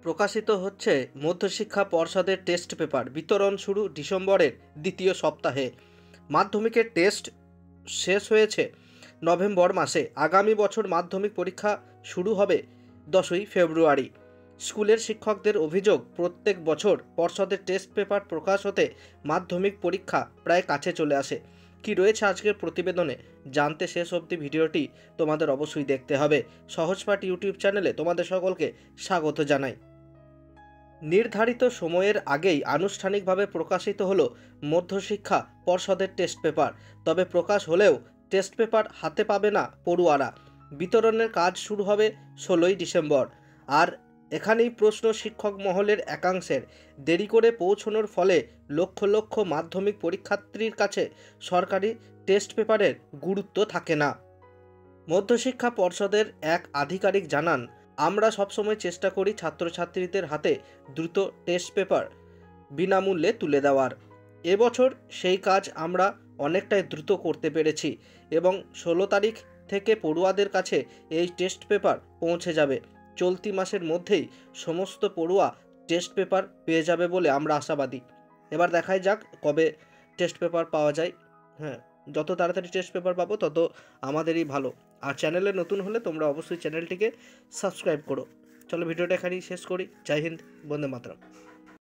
প্রকাশিত হচ্ছে মধ্যশিক্ষা পর্ষদের টেস্ট পেপার বিতরণ শুরু ডিসেম্বরের দ্বিতীয় সপ্তাহে। মাধ্যমিকের টেস্ট শেষ হয়েছে নভেম্বর মাসে। আগামী বছর মাধ্যমিক পরীক্ষা শুরু হবে 10ই ফেব্রুয়ারি। স্কুলের শিক্ষকদের অভিযোগ, প্রত্যেক বছর পর্ষদের টেস্ট পেপার প্রকাশ হতে মাধ্যমিক পরীক্ষা প্রায় কাছে চলে আসে। কি রয়েছে আজকের প্রতিবেদনে জানতে শেষ অবধি ভিডিওটি তোমাদের অবশ্যই দেখতে হবে। সহজপাঠ ইউটিউব চ্যানেলে তোমাদের সকলকে স্বাগত জানাই। নির্ধারিত সময়ের আগেই আনুষ্ঠানিকভাবে প্রকাশিত হলো মধ্যশিক্ষা পর্ষদের টেস্ট পেপার। তবে প্রকাশ হলেও টেস্ট পেপার হাতে পাবে না পড়ুয়ারা। বিতরণের কাজ শুরু হবে 16ই ডিসেম্বর। আর এখানেই প্রশ্ন শিক্ষক মহলের একাংশের, দেরি করে পৌঁছানোর ফলে লক্ষ লক্ষ মাধ্যমিক পরীক্ষার্থীর কাছে সরকারি টেস্ট পেপারের গুরুত্ব থাকে না। মধ্যশিক্ষা পর্ষদের এক আধিকারিক জানান, আমরা সবসময় চেষ্টা করি ছাত্রছাত্রীদের হাতে দ্রুত টেস্ট পেপার বিনামূল্যে তুলে দেওয়ার। এবছর সেই কাজ আমরা অনেকটাই দ্রুত করতে পেরেছি এবং 16 তারিখ থেকে পড়ুয়াদের কাছে এই টেস্ট পেপার পৌঁছে যাবে। চলতি মাসের মধ্যেই সমস্ত পড়ুয়া টেস্ট পেপার পেয়ে যাবে বলে আমরা আশাবাদী। এবার দেখাই যাক কবে টেস্ট পেপার পাওয়া যায়। হ্যাঁ, যত তাড়াতাড়ি টেস্ট পেপার পাবো তত আমাদেরই ভালো। আর চ্যানেলে নতুন হলে তোমরা অবশ্যই চ্যানেলটিকে সাবস্ক্রাইব করো। চলো ভিডিওটা এখানেই শেষ করি। জয় হিন্দ, বন্দে মাতরম।